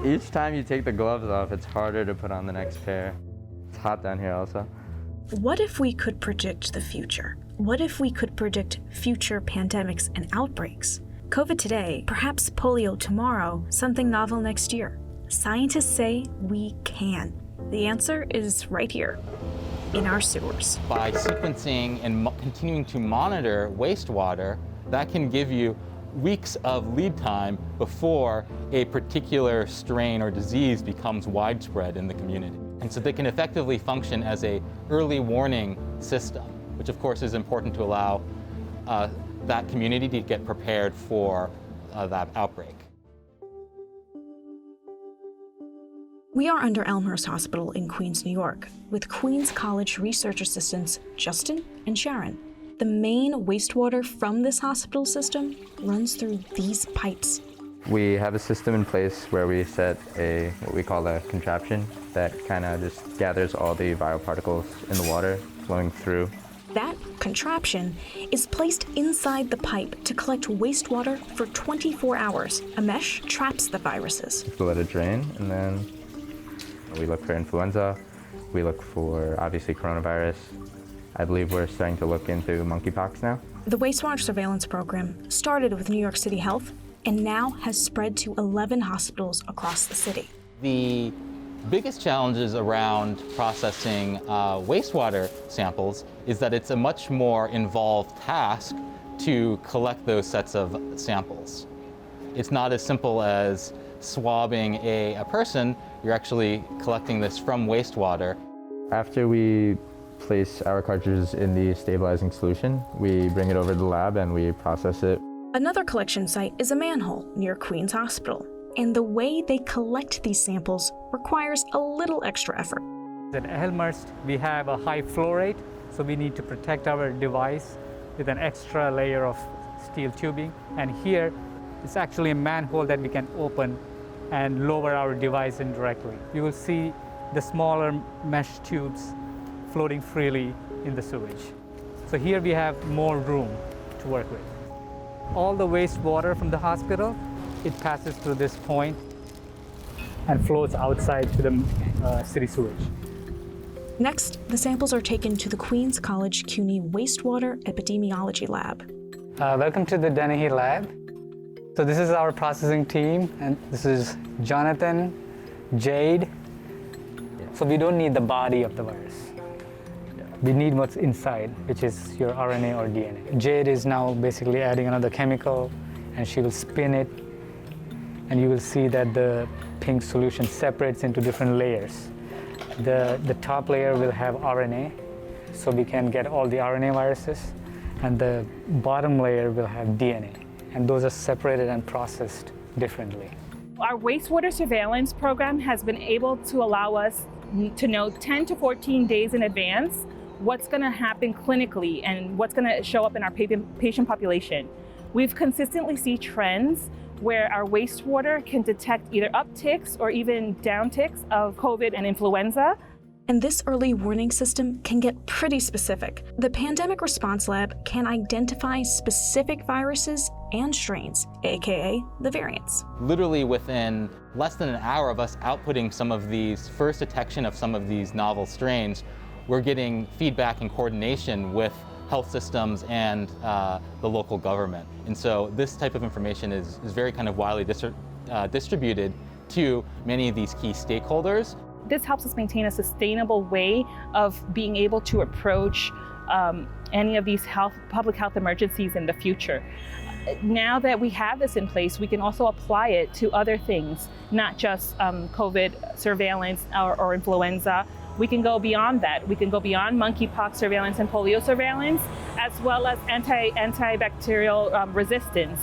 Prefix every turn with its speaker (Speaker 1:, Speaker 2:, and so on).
Speaker 1: Each time you take the gloves off, it's harder to put on the next pair. It's hot down here also.
Speaker 2: What if we could predict the future? What if we could predict future pandemics and outbreaks? COVID today, perhaps polio tomorrow, something novel next year. Scientists say we can. The answer is right here, in our sewers.
Speaker 3: By sequencing and continuing to monitor wastewater, that can give you weeks of lead time before a particular strain or disease becomes widespread in the community. And so they can effectively function as an early warning system, which of course is important to allow that community to get prepared for that outbreak.
Speaker 2: We are under Elmhurst Hospital in Queens, New York, with Queens College research assistants Justin and Sharon. The main wastewater from this hospital system runs through these pipes.
Speaker 1: We have a system in place where we set what we call a contraption that kind of just gathers all the viral particles in the water flowing through.
Speaker 2: That contraption is placed inside the pipe to collect wastewater for 24 hours. A mesh traps the viruses.
Speaker 1: We let it drain, and then we look for influenza. We look for, obviously, coronavirus. I believe we're starting to look into monkeypox now.
Speaker 2: The wastewater surveillance program started with New York City Health and now has spread to 11 hospitals across the city.
Speaker 3: The biggest challenges around processing wastewater samples is that it's a much more involved task to collect those sets of samples. It's not as simple as swabbing a person. You're actually collecting this from wastewater.
Speaker 1: After we place our cartridges in the stabilizing solution, we bring it over to the lab and we process it.
Speaker 2: Another collection site is a manhole near Queens Hospital, and the way they collect these samples requires a little extra effort.
Speaker 4: At Elmhurst, we have a high flow rate, so we need to protect our device with an extra layer of steel tubing. And here, it's actually a manhole that we can open and lower our device indirectly. You will see the smaller mesh tubes floating freely in the sewage. So here we have more room to work with. All the wastewater from the hospital, it passes through this point and flows outside to the city sewage.
Speaker 2: Next, the samples are taken to the Queens College CUNY Wastewater Epidemiology Lab.
Speaker 4: Welcome to the Dennehy lab. So this is our processing team, and this is Jonathan, Jade. So we don't need the body of the virus. We need what's inside, which is your RNA or DNA. Jade is now basically adding another chemical, and she will spin it, and you will see that the pink solution separates into different layers. The top layer will have RNA, so we can get all the RNA viruses, and the bottom layer will have DNA, and those are separated and processed differently.
Speaker 5: Our wastewater surveillance program has been able to allow us to know 10 to 14 days in advance what's going to happen clinically and what's going to show up in our patient population. We've consistently seen trends where our wastewater can detect either upticks or even downticks of COVID and influenza.
Speaker 2: And this early warning system can get pretty specific. The Pandemic Response Lab can identify specific viruses and strains, aka the variants.
Speaker 3: Literally within less than an hour of us outputting some of these first detection of some of these novel strains, we're getting feedback and coordination with health systems and the local government. And so this type of information is very kind of widely distributed to many of these key stakeholders.
Speaker 5: This helps us maintain a sustainable way of being able to approach any of these public health emergencies in the future. Now that we have this in place, we can also apply it to other things, not just COVID surveillance or influenza. We can go beyond that. We can go beyond monkeypox surveillance and polio surveillance, as well as antibacterial resistance.